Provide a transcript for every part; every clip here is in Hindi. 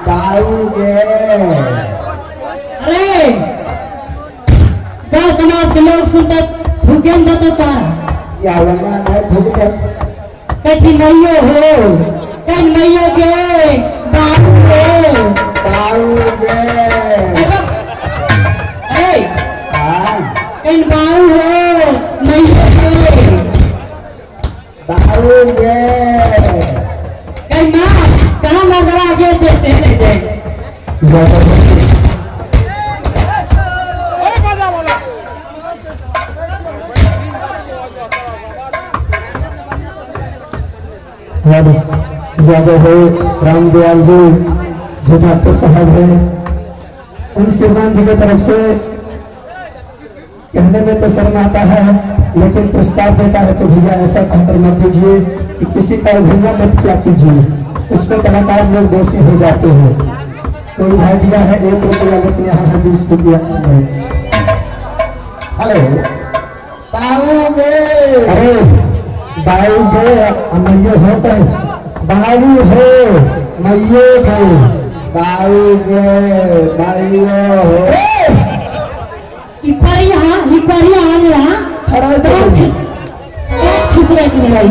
गाओगे। अरे क्या समाज के लोग सुनते थूकें तो या वरना मैं भूख कहीं नहीं हो कहीं नहीं हो के गाओगे। अरे कहीं बाऊ हो नहीं हो गाओगे। कहीं ना कहाँ मरवा आगे देते नहीं यादव है रामदयाल जी जो डॉक्टर साहब है उन श्रीमान जी की तरफ से कहने में तो शर्म आता है लेकिन प्रस्ताव देता है तो भैया ऐसा कहकर मत दीजिए कि किसी का भैया मत क्या कीजिए उसमें कलाकार लोग दोषी हो जाते हैं। कोई भाई दिया है 1 रुपया लेकिन यहाँ है 20 रुपया। हेलो गाओगे। अरे बाऊ गए मैये हो गए बाऊ हो मैये गए गाओगे भाइयों हो। इपरिया आने यहाँ अरे खिसरे की लड़ाई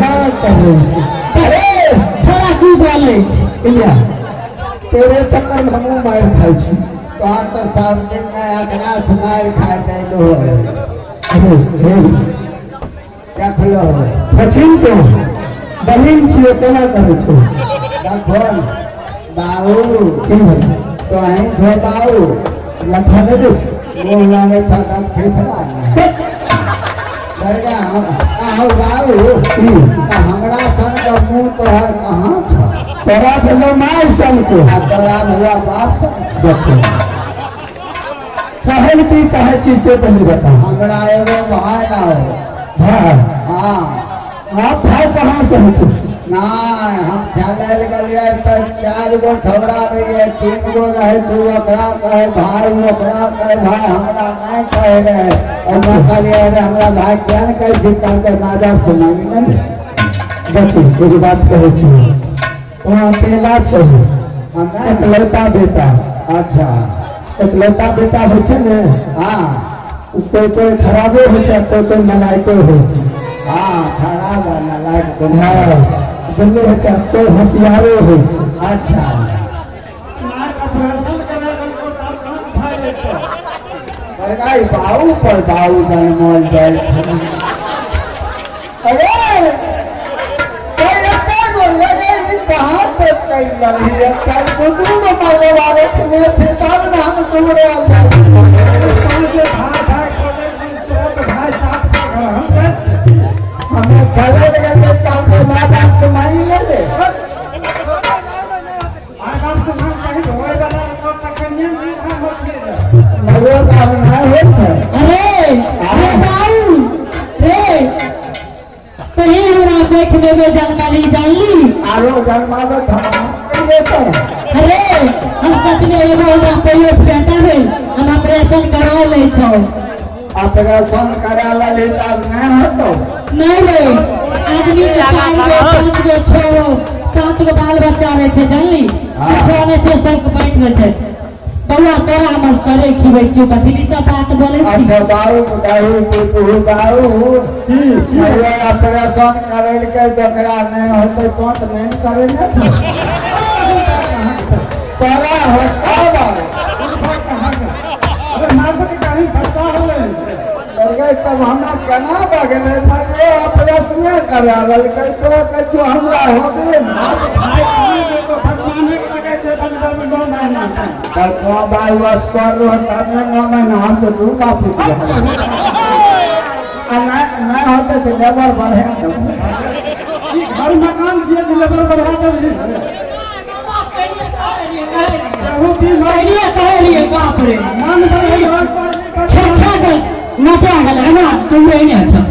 अरे थोड़ा चूप वाले इंडिया तेरे चक्कर में हम मार खाई छी तो तो सब दिन में अपना सुनार खाते लो है। अरे देख लो बचिन तो बहिन छिए केना करै छौ देखो बाऊ की भाई तो है जो बाऊ लठा दे दे वो लागे था का फेसला लड़का आओ बाऊ हमरा सन का मुंह तो हर कहां था तोरा से लो माय सन को तोरा भैया बाप देखो कहल की चाहे चीज से पहले बता हमरा एगो भाई आओ। हाँ हाँ आप भाई कहाँ से हो तुम ना हम चले गलिए तो 4 गो छोड़ा रही 3 गो रहे तू ओकरा कहे भाई ओकरा कहे भाई हमरा नहीं कहे रहे और मैं कहलिए हमरा भाई क्या न कहे जितना के माजा सुनाई नहीं। देखो एक बात कहे छी वहाँ अकेला छे एकलौता बेटा अच्छा एकलौता बेटा हो छे ने हाँ कोई खराबो हो छे कोई मलाइको हो छे हाँ खराब है लाइक हाँ दुनू हो छे कोई होशियारो हो छे। अच्छा सरकारी बाऊ पर बाऊ जनमोल जाए। अरे कहाँ से कई लगी है कल दूसरी को मारने वाले सुने थे तब ना हम तुम्हारे हमें गले लगे थे कल के माँ बाप तुम्हारी ले ले मगर काम ना होता अरे बाऊ रे कहीं हमरा देख लेवे जानकारी जान ली आरो जन्मावत हम ले पर अरे हम कतले एगो हमरा पहिले बेटा है हम ऑपरेशन करा ले छौ ऑपरेशन करा ले तब नहीं होतो नहीं रे आदमी के 5 गो 6 गो 7 गो बाल बच्चा रहे छे जानली छोने छे सब बैठ में छे बउआ तोरा मत करे खिबै छी कथि सब बात बोले छी। अच्छा बाऊ दाऊ तू बाऊ ये ऑपरेशन करल के जकरा नहीं होते तो नहीं करे ना तोरा होता तब हमरा केना बगले मैं ऑपरेशन करा ललकै तो कछु हमरा हो गेल कल को बाई वास कर रो तब न महीना हम तो दू काफी नहीं होते तो लेबर बढ़े घर मकान से लेबर बढ़ा दे बहुत ही आइडिया कह रही है बाप रे मन नचा गल है ना तुम नहीं अच्छा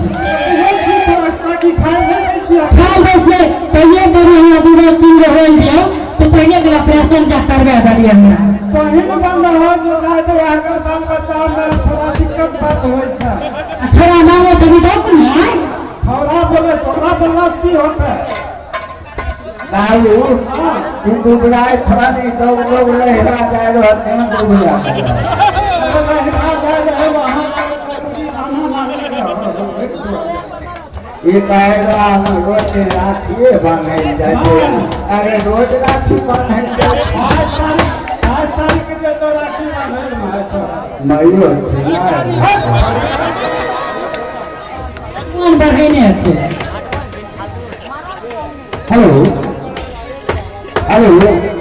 खा वैसे पहले बड़ी हुआ दूर 3 गो हो दिया तो पहले के ऑपरेशन का करवा बढ़िया हमरा कहीं न बंद हो जो रहा तो आगे साल बच्चा में थोड़ा दिक्कत बात होई था थोड़ा मांगो तो भी दो ना थोड़ा बोले की होता है बाबू कि दुबराए थोड़ा नहीं तो लोग लहरा जाए रहते हैं दुबरा ये कहेगा हम रोज राखिए बांधे जाते अरे रोज राखी बांधे मयूर मन बढ़े नहीं अच्छे हेलो हेलो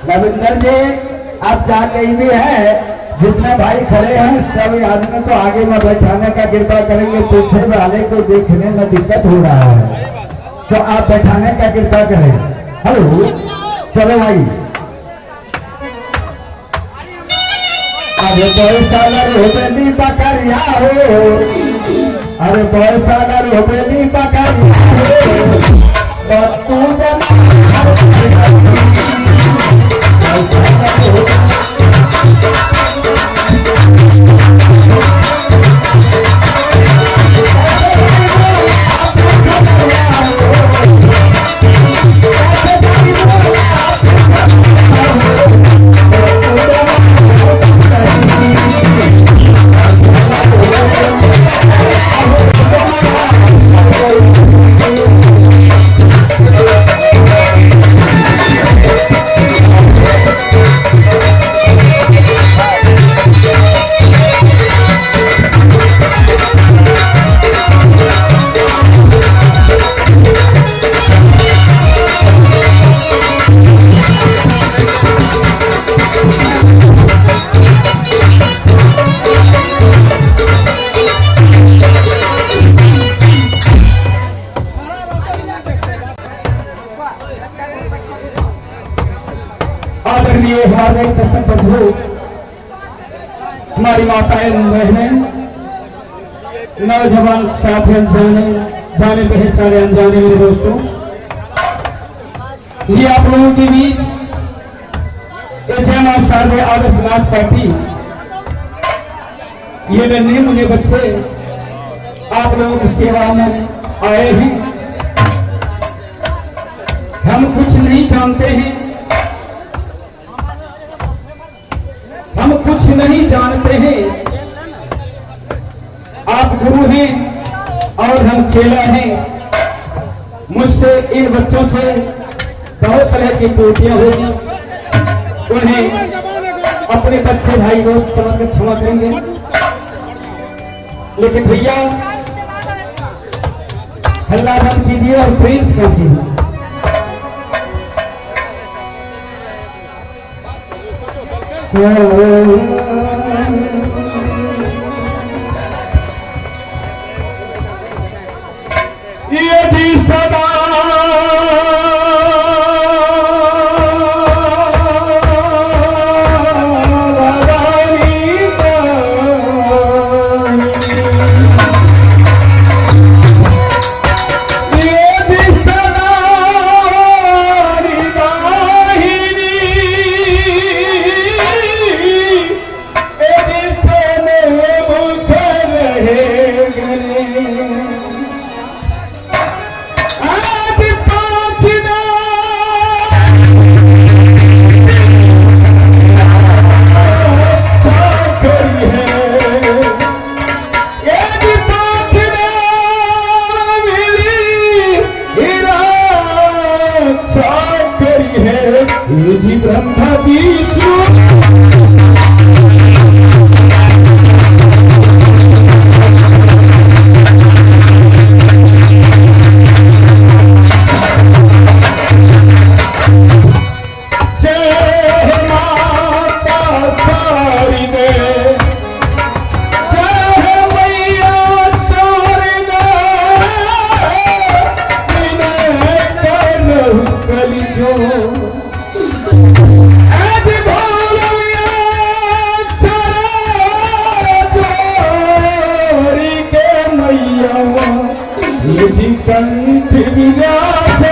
रविंदर जी आप जहाँ कहीं भी है जितने भाई खड़े हैं सभी आदमी को आगे में बैठाने का कृपा करेंगे पीछे वाले को देखने में दिक्कत हो रहा है तो आप बैठाने का कृपा करें हेलो चलो भाई अरे बॉयसागर होबेली बकरिया हो अरे बॉयसागर होबेली बकरिया हो तू आदरणीय हमारे दर्शक बंधु हमारी माताएं बहनें नौजवान साथी अनजाने जाने पहचाने अनजाने मेरे दोस्तों ये आप लोगों के बीच जय मां शारदे आदर्शनाथ पार्टी ये नन्हे मुझे बच्चे आप लोगों की सेवा में आए हैं हम कुछ नहीं जानते हैं हम कुछ नहीं जानते हैं आप गुरु हैं और हम चेला हैं मुझसे इन बच्चों से बहुत तरह की त्रुटियां होगी उन्हें अपने बच्चे भाई दोस्त समझ कर क्षमा करेंगे लेकिन भैया हल्ला बंद कीजिए और प्रेम से कीजिए यदि सदा निधि ब्रह्मा विष्णु कंठ विराज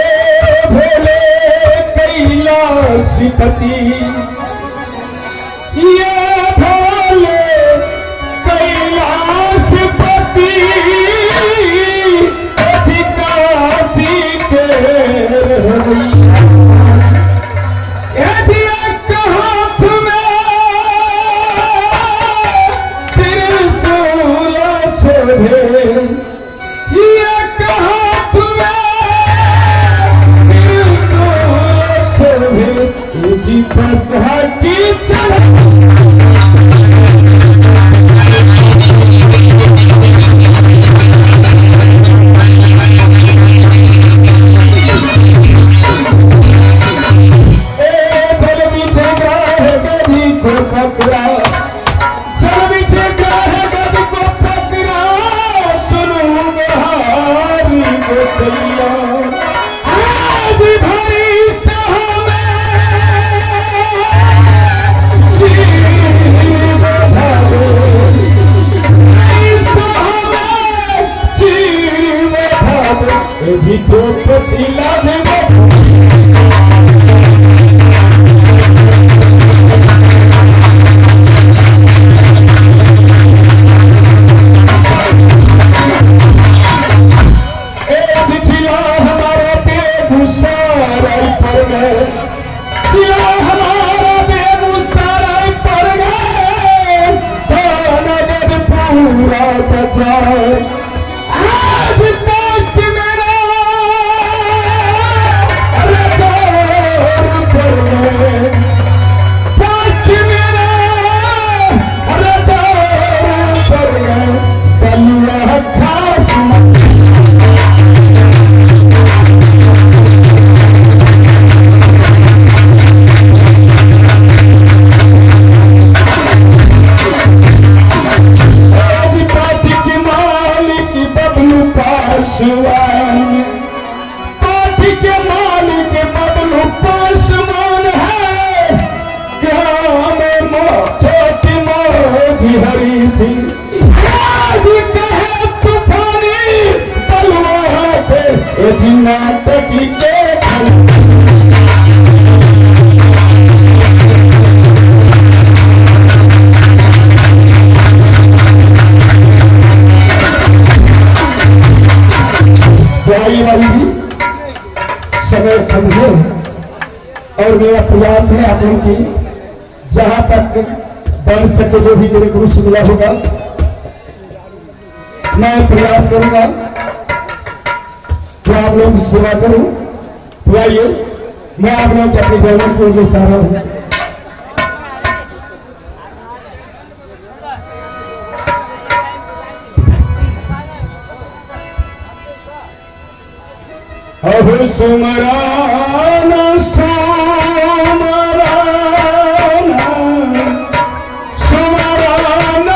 भोले कैलाशपति ये भोले कैलाशपति समय समझे और मेरा प्रयास है आप लोगों की जहां तक बन सके जो भी मेरे गुरु से मिला होगा मैं प्रयास करूंगा कि आप लोगों की सेवा करूं। तो आइए मैं आप लोगों के अपनी गवर्नमेंट को लिए चाह रहा हूं। अब सुमरान सुमरान सुमरान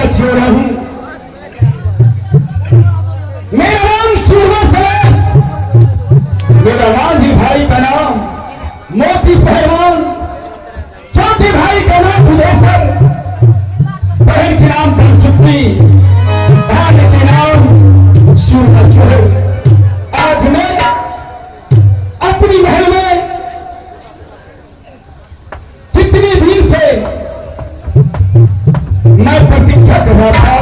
हाथ जोड़ रहा हूं। मेरा नाम सूरमा सलेश, मेरा माझी भाई का नाम मोती पहलवान, छोटे भाई का नाम बुलेसर, बहन के नाम धनसुक्ति, भाई के नाम सूरमा चोर। आज मैं अपनी महल में कितनी दिन से मैं प्रतीक्षा कर रहा था,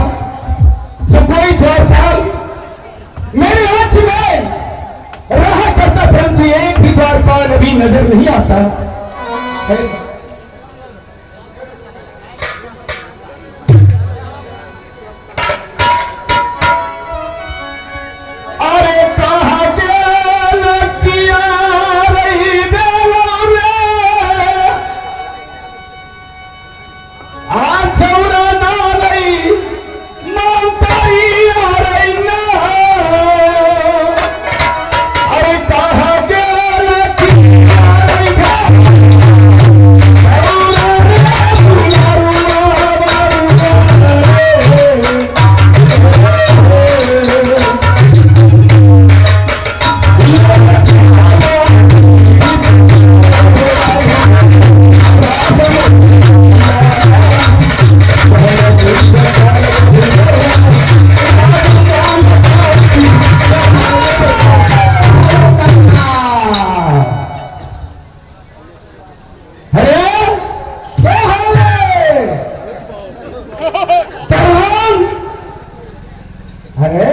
तो कोई द्वारपाल मेरे हाथ में रहा करता, परंतु एक भी द्वारपाल अभी नजर नहीं आता है। अरे कहाँ गेल किया रही बेलो रे, आ चौरा ना रही मानताई आ रही ना। अरे कहाँ गेल किया रही चौरा अरे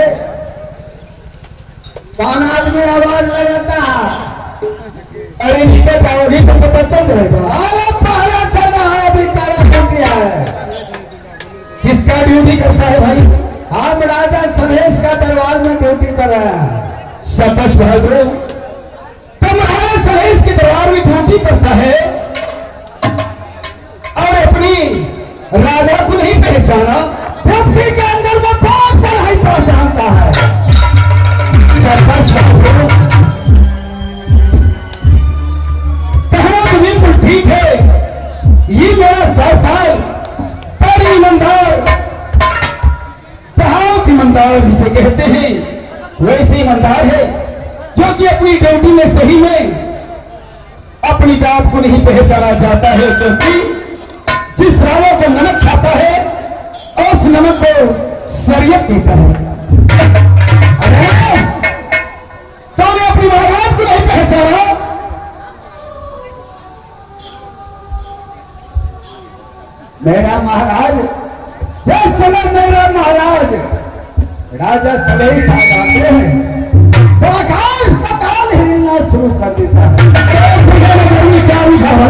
कौन आदमी आवाज लगाता? अरे निकल पाओगी तो पता चल जाएगा। अरे पहला चला है, अभी तारा कर दिया है। किसका ड्यूटी करता है भाई? हम राजा सलेश का दरबार में ड्यूटी कर रहे हैं। शाबाश बहादुर, तुम महाराज सलेश के दरबार में ड्यूटी करता है और अपनी राजा को नहीं पहचाना? ड्यूटी के अंदर में बहुत नहीं पहचानता है। शाबाश बहादुर, कहना तो बिल्कुल ठीक है। ये मेरा द्वारपाल बड़ी ईमानदार, बहुत ईमानदार जिसे कहते हैं, वैसे ईमानदार है जो कि अपनी ड्यूटी में सही में अपनी जात को नहीं पहचाना जाता है, क्योंकि जिस रावण को नमक खाता है और उस नमक को शरीयत पीता है। अरे तो ने अपनी महाराज को नहीं पहचाना? मेरा महाराज, जिस समय मेरा महाराज राजा सलेश आ जाते हैं तो आकाश पताल हिलना शुरू कर देता है। क्या बुझा है?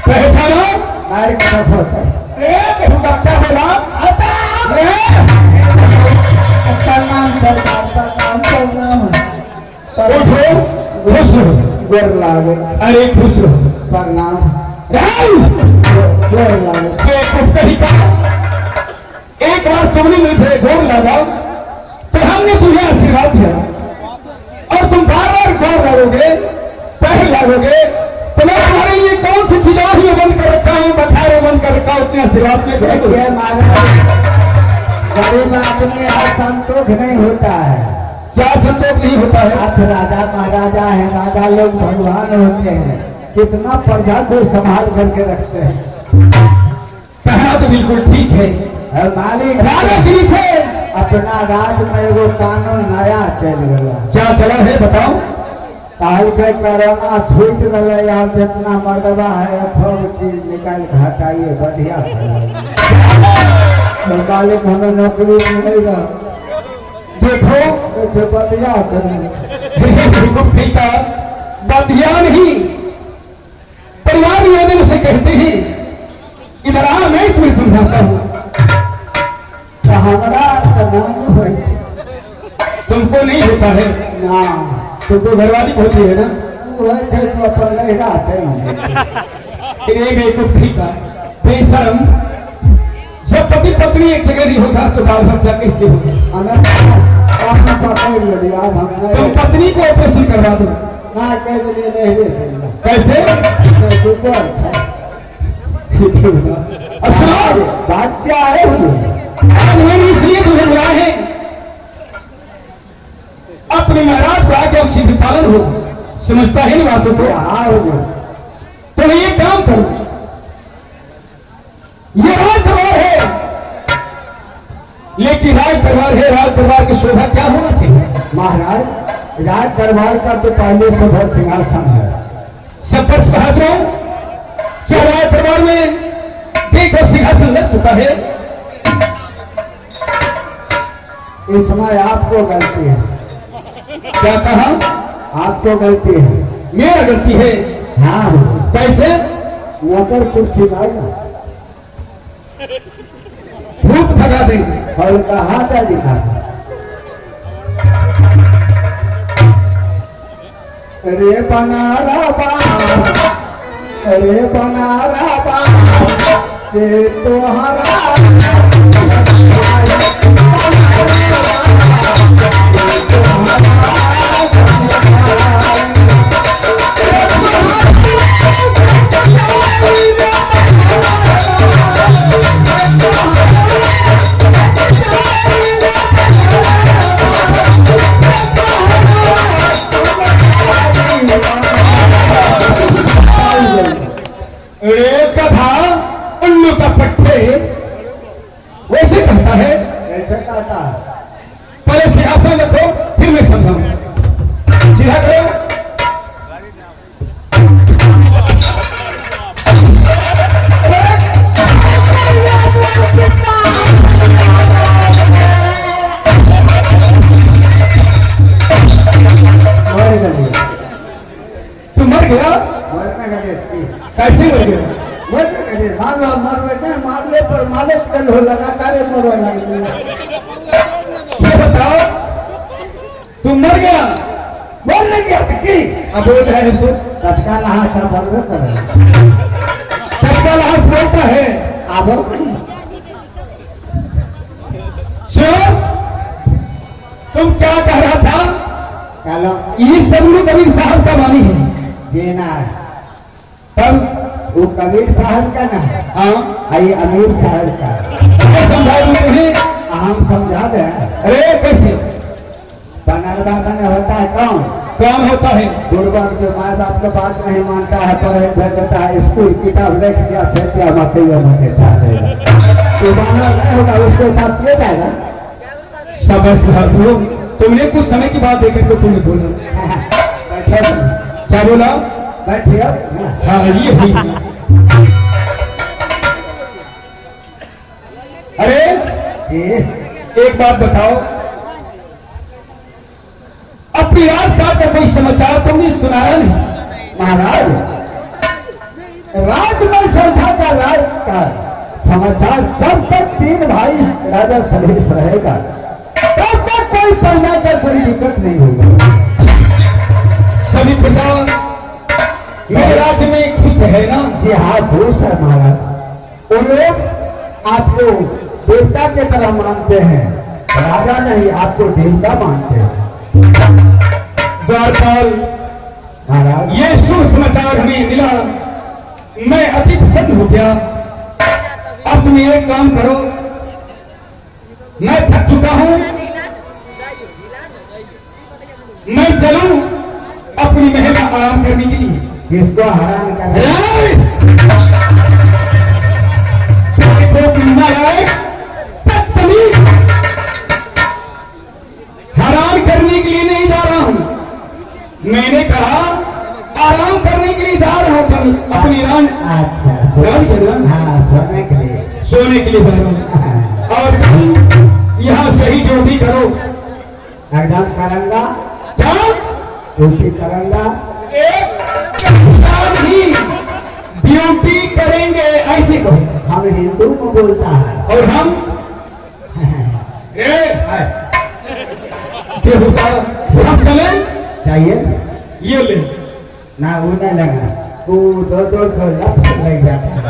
पहचानो? नारी का तरफ होता है। क्या बोला? प्रणाम सरकार, प्रणाम प्रणाम। उठो, खुश रहो। गोर लागे। अरे खुश रहो। प्रणाम। गोर लागे। एक बार तुमने मुझे गोर लगा तो हमने तुझे आशीर्वाद दिया, और तुम बार बार गोर लगोगे, पैर लगोगे, तो मैं तुम्हारे लिए कौन सी खिलौनी में बंद कर रखा हूँ, बठारे बंद कर रखा हूँ, उतने आशीर्वाद में देखिए महाराज, गरीब आदमी है, संतोष नहीं होता है। क्या संतोष नहीं होता है? आप राजा महाराजा है, राजा लोग भगवान होते हैं, कितना प्रजा को संभाल करके रखते हैं। कहना तो बिल्कुल ठीक है। मालिक राजा के नीचे अपना राज में एगो कानून नया चल गया। क्या चला है बताओ? काल के कोरोना छूट गए, यहाँ जितना मर्दबा है थोड़ी चीज निकाल के हटाइए, बढ़िया तो मालिक हमें नौकरी मिलेगा। देखो बढ़िया बदिया नहीं, परिवार वाले मुझे कहते हैं इधर आ, मैं तुम्हें समझाता हूँ। हमारा तुमको नहीं होता है ना, तुमको घरवाली होती है ना, तो अपन नहीं रहते हैं। बेशरम, जब पति पत्नी एक जगह नहीं होगा तो बाल बच्चा कैसे होगा? आपने पकड़ लिया हम तुम पत्नी को ऑपरेशन करवा दो। ना कैसे लिए नहीं देखेंगे कैसे? अच्छा बात क्या है आज मैंने इसलिए तुम्हें बुलाया है, अपने महाराज को आगे सिद्ध पालन हो, समझता है ना बातों को। हाँ हो तो ये काम करो, ये राज दरबार है, लेकिन राज दरबार है, राज दरबार की शोभा क्या होना चाहिए? महाराज राज दरबार का तो पहले शोभा सिंहासन है। सपर्श बहादुरों, क्या राज दरबार में देखो सिंहासन लग चुका है? इस समय आपको गलती है। क्या कहा? आपको गलती है। मेरा गलती है? हाँ कैसे? मोटर कुर्सी लाएगा भूत भगा देंगे। और कहा था दिखा अरे बनारा बाप, अरे बनारा बाप के तोहरा कथा उल्लू का पट्टे वैसे कहता है। ऐसे कहता है। पहले सिंहासन रखो फिर मैं समझाऊं। सीधा करो। तू मर गया? कैसे मर गया? मान लो मर गए, मार ले पर मालिश कर लो, लगातार मरवा लगे। ये बताओ, तू मर गया? बोल नहीं गया कि अब बोल रहा है सो तत्काल हाथ से बर्गर कर रहे तत्काल हाथ बोलता है। अब तुम क्या कह रहा था? चलो ये सबलू कबीर साहब का वाणी है। देना तब वो कबीर साहब का ना है, हाँ ये अमीर साहब का। मैं समझा दूं तुम्हें। हम समझा दें। अरे कैसे बनरदादा ने होता है कौन? काम होता है? गुरुवर जो माँ बाप को बात नहीं मानता है, पढ़े भेजता है स्कूल, किताब रख दिया फेंक दिया, मकई देता है। तो मानव नहीं होगा, उसके साथ ले जाएगा। समझ दो। तुमने कुछ समय की बात देकर के तुमने बोला। बैठे क्या बोला? बैठिए। हाँ ये भी। अरे एक बात बताओ, अपनी रात का कोई समाचार तुमने सुनाया नहीं? महाराज राज में संधा का राज का समाचार जब तक 3 भाई राजा सलेश रहेगा तब तक कोई प्रजा का कोई दिक्कत नहीं होगा। सभी प्रजा मेरे राज्य में खुश है ना? जी हाँ खुश है महाराज। वो लोग आपको देवता के तरह मानते हैं, राजा नहीं आपको देवता मानते हैं। द्वारपाल महाराज ये शुभ समाचार हमें मिला, मैं अति प्रसन्न हो गया। अब तुम एक काम करो, मैं थक चुका हूं, मैं चलूं अपनी महल में आराम करने के लिए। जिसको हैरान कर हैरान करने के लिए नहीं जा रहा हूं, मैंने कहा आराम करने के लिए जा रहा हूं अपनी रान। अच्छा हाँ सोने के लिए, सोने के लिए जा रहा हूं। और तुम यहाँ सही जो भी करो एकदम करूंगा। क्या ड्यूटी करूंगा? एक साथ ही ड्यूटी करेंगे ऐसे कहो। हम हिंदू में बोलता है और हम हम चले चाहिए ये ले ना, वो नहीं लगा, वो दो कर लग जाता है।